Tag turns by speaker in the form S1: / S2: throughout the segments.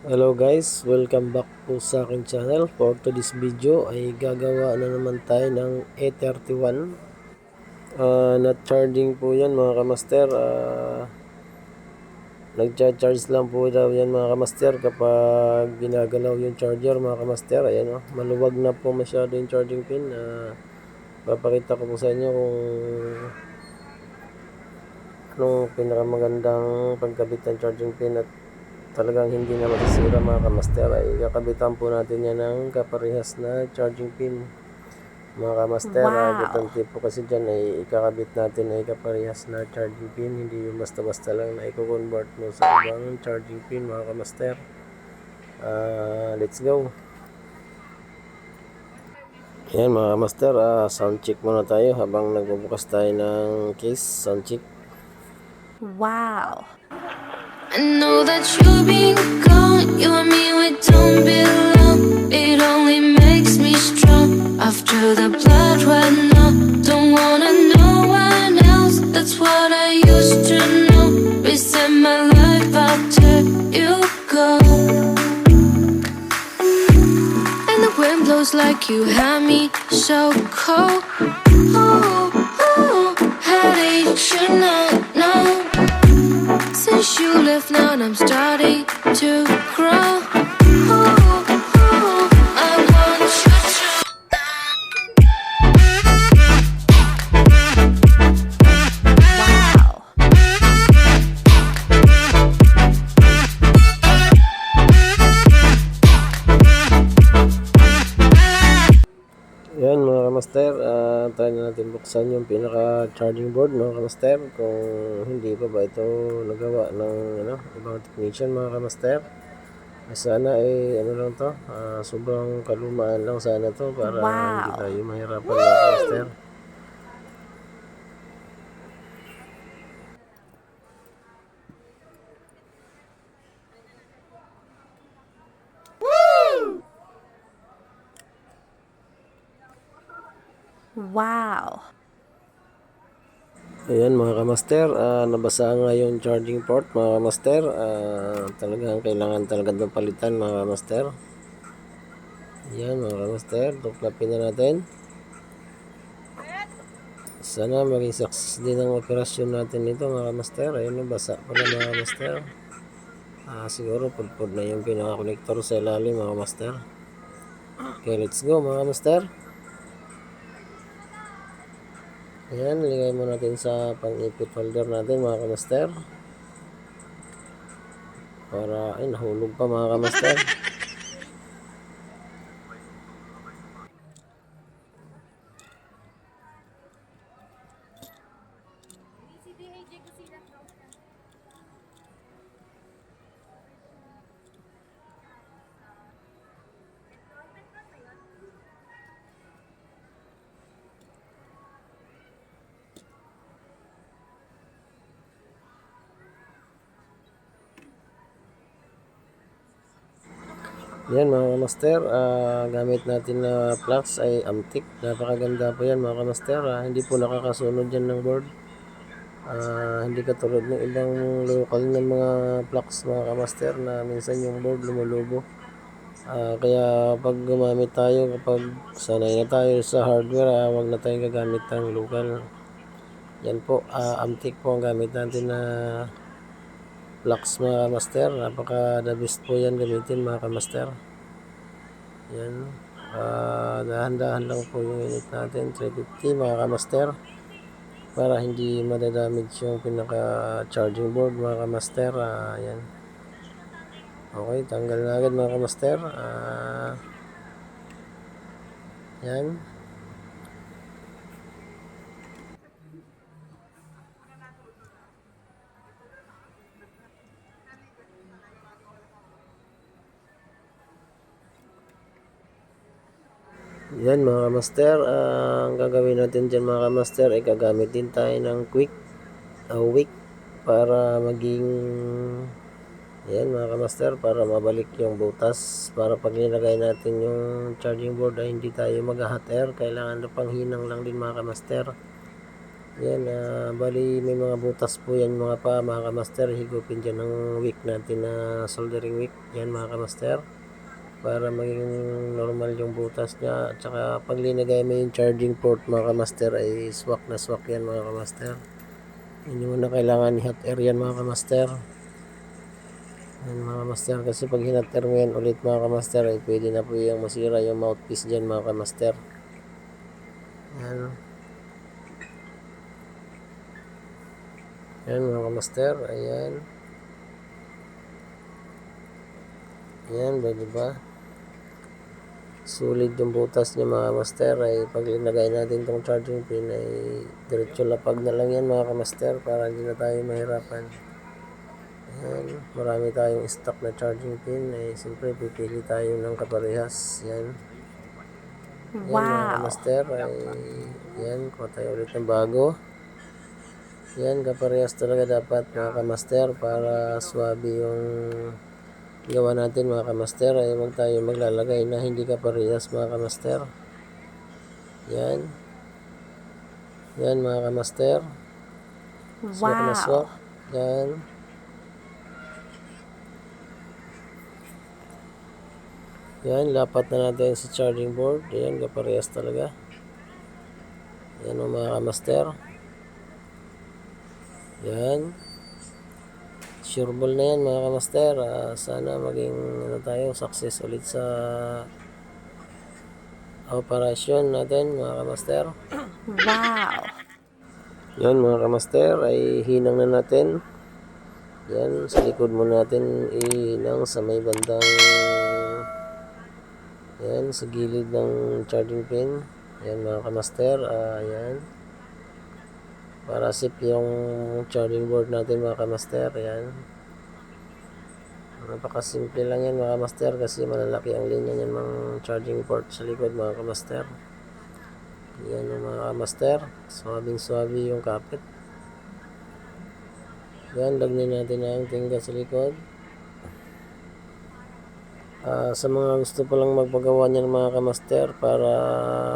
S1: Hello guys, welcome back po sa aking channel. For today's video ay gagawa na naman tayo ng A31 na charging po yan mga kamaster. Nagcha-charge lang po daw yan mga kamaster kapag ginagalaw yung charger mga kamaster. Ayan maluwag na po masyado yung charging pin. Papakita ko po sa inyo kung anong pinakamagandang pagkabit ng charging pin at talagang hindi na masisira mga kamaster. Ay kakabitan po natin yan ng kaparehas na charging pin mga kamaster. Importante po kasi dyan ay ikakabit natin ay kaparehas na charging pin, hindi yung basta basta lang na i-convert mo sa ibang charging pin mga kamaster. Let's go. Yan mga kamaster, sound check muna tayo habang nagbubukas tayo ng case. Sound check.
S2: Wow. I know that you've been gone, you and me, we don't belong. It only makes me strong. After the blood ran out, don't wanna know one else. That's what I used to know. Reset my life after you go. And the wind blows like you had me so cold. Oh, oh, how did you know? Since you left now I'm starting to grow. Oh, oh, I want you to. Wow.
S1: Yan mga kamaster, try na natin buksan yung pinaka charging board mga kamaster kung hindi pa ba ito nagawa ng ibang technician mga kamaster. Sana ay lang to, sobrang kalumaan lang sana to para hindi tayo mahirapan mga kamaster.
S2: Wow.
S1: Ayan mga kamaster, nabasa nga yung charging port mga kamaster. Talagang kailangan talaga ng palitan mga kamaster. Ayan mga kamaster, tuklapin na natin. Sana maging success din ang operasyon natin nito mga kamaster. Ayan, nabasa pala mga kamaster. Siguro pudpud na yung pinaka-connector sa ilalim mga kamaster. Okay, let's go mga kamaster. Ayan, lagay mo natin sa pang-ipit folder natin mga kamaster. Para, ay nahulog pa mga kamaster. Yan mga kamaster, gamit natin na flux ay Amtic. Napakaganda po yan mga kamaster. Hindi po nakakasunod yan ng board. Hindi katulad ng ibang local na mga flux mga kamaster na minsan yung board lumulubo. Kaya pag gumamit tayo, kapag sanay na tayo sa hardware, wag na tayong gagamit ng local. Yan po, Amtic po ang gamit natin na flux mga kamaster. Napaka the best po yan gamitin mga kamaster. Yan, dahan-dahan lang po yung unit natin, 350 mga kamaster, para hindi madadamage yung pinaka charging board mga kamaster. Yan, okay, tanggal na agad mga kamaster. Yan. Yan mga kamaster, ang gagawin natin dyan mga kamaster ay gagamit din tayo ng quick wick para maging yan mga kamaster, para mabalik yung butas, para pag nilagay natin yung charging board ay hindi tayo mag-hot air. Kailangan na pang hinang lang din mga kamaster. Yan, bali may mga butas po yan mga kamaster. Higupin dyan ng wick natin na soldering wick. Yan mga kamaster. Para maging normal yung butas niya. At saka pag linagay mo yung charging port mga kamaster ay swak na swak yan mga kamaster. Hindi mo na kailangan i-hot air yan mga kamaster. Yan mga kamaster. Kasi pag hinot air mo yan ulit mga kamaster ay pwede na po yung masira yung mouthpiece dyan mga kamaster. Yan. Yan mga kamaster, ayan. Ayan, diba? Sulit yung butas niya mga kamaster. Ay pag linagay natin tong charging pin ay diretso lapag na lang yan mga kamaster para hindi na tayo mahirapan. Ayan, marami tayong stock na charging pin. Ay siyempre pipili tayo ng kaparehas. Yan. Yan mga kamaster, ay yan, kuha tayo ulit ng bago. Yan, kaparehas talaga dapat mga kamaster para swabe yung gawa natin mga kamaster. Ay huwag tayo maglalagay na hindi kaparehas mga kamaster. Yan. Yan mga kamaster. Swak na swak. Yan. Yan, lapat na natin sa charging board. Yan, kaparehas talaga. Yan mga kamaster. Yan. Sureball na yan mga kamaster. Sana maging tayo success ulit sa operasyon natin mga kamaster.
S2: Wow!
S1: Yan mga kamaster ay hinang na natin. Yan, sa likod mo natin ihinang sa may bandang yan, sa gilid ng charging pin. Yan mga kamaster. Yan. Para safe yung charging board natin mga kamaster. Yan. Napakasimple lang yan mga kamaster kasi malalaki ang linya niyan ng charging port sa likod mga kamaster. Yan yung mga kamaster. Swabing swabe yung kapit. Yan, lagyan natin ang tingga sa likod. Sa mga gusto palang magpagawa niyan mga kamaster para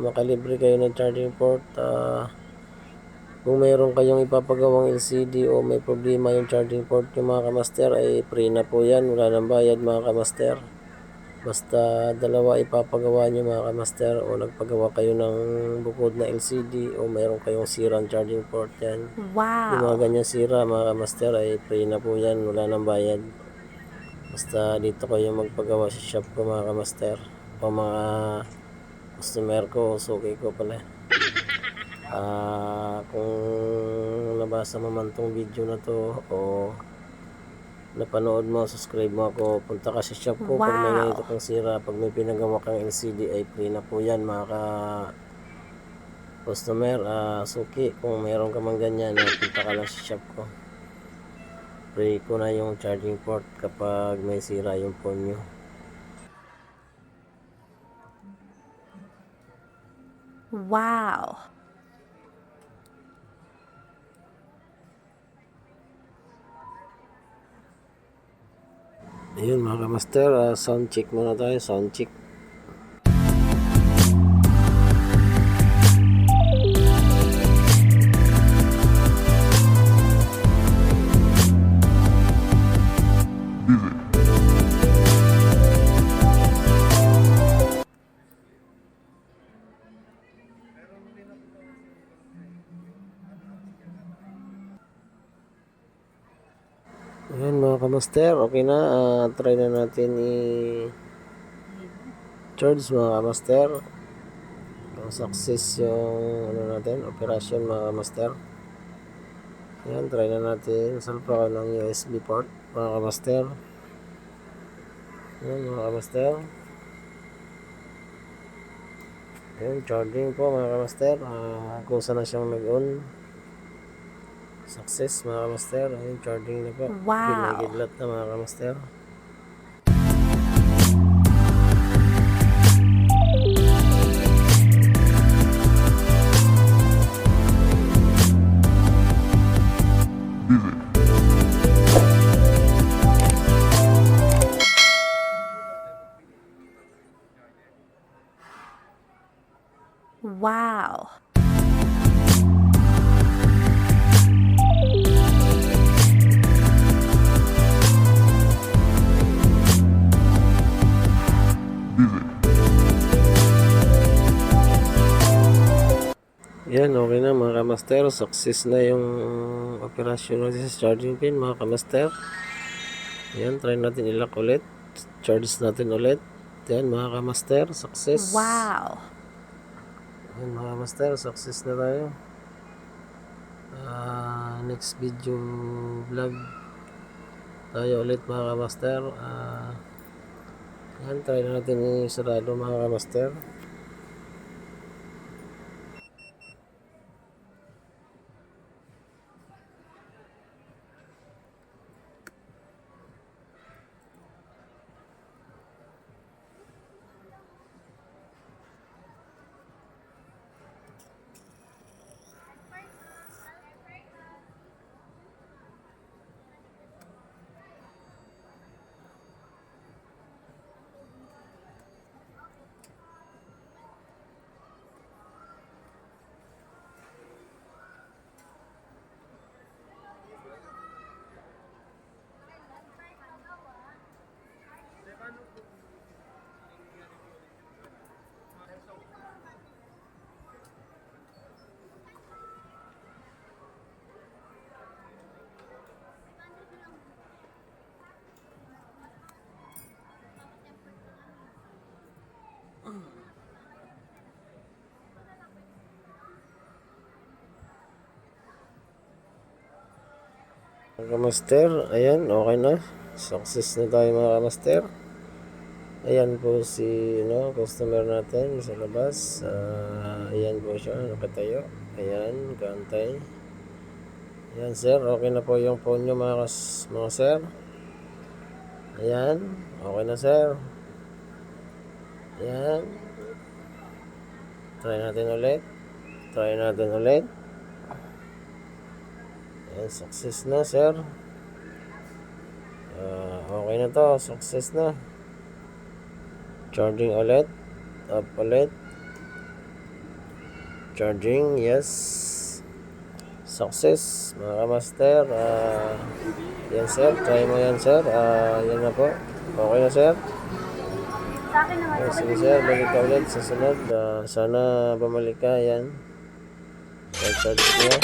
S1: makalibre kayo ng charging port, kung mayroon kayong ipapagawang LCD o may problema yung charging port yung mga kamaster ay free na po yan, wala nang bayad mga kamaster. Basta dalawa ipapagawa nyo mga kamaster o nagpagawa kayo ng bukod na LCD o mayroon kayong sirang charging port yan.
S2: Wow!
S1: Yung mga ganyan sira mga kamaster ay free na po yan, wala nang bayad. Basta dito kayo magpagawa sa shop ko mga kamaster o mga customer ko, suki ko pala. Kung nabasa mo man tong video na to o napanood mo, subscribe mo ako, punta ka sa shop ko. Pag may ganito kang sira, pag may pinagawa kang LCD ay free na po yan mga customer, suki. Kung mayroon ka man ganyan, punta ka lang sa shop ko. Free ko na yung charging port kapag may sira yung phone nyo.
S2: Wow!
S1: Ayun mga kamaster, sound check muna tayo, sound check. Ayan mga kamaster, okay na. Try na natin i-charge mga kamaster. Success yung natin, operasyon mga kamaster. Ayan, try na natin. Salpa ko ng USB port mga kamaster. Ayan mga kamaster. Ayan, charging po mga kamaster. Kung saan na siyang nag-on. Success mga kamaster. Ayun, charging na po.
S2: Wow!
S1: Ginagidlat na mga kamaster.
S2: Wow!
S1: Ayan, okay na mga kamaster. Success na yung operasyon natin sa charging pin mga kamaster. Ayan, try natin ilock ulit. Charge natin ulit. Ayan mga kamaster, success.
S2: Wow.
S1: Ayan mga kamaster, success na tayo. Next video vlog tayo ulit mga kamaster. Ayan, try na natin isarado mga kamaster. Mga kamaster, ayan, okay na. Success na tayo mga kamaster. Ayan po si customer natin sa labas. Ayan po siya, nakatayo. Ayan, kaantay. Ayan sir, okay na po yung phone nyo mga sir. Ayan, okay na sir. Ayan. Try natin ulit. Ayan, success na sir. Okay na to, success na. Charging ulit. Up ulit. Charging, yes. Success mga kamaster. Yan sir, try mo yan sir. Yan na po. Okay na sir. Sige sir, balik ka ulit sa sunod. Sana bumalik ka. Yan. Charge niya.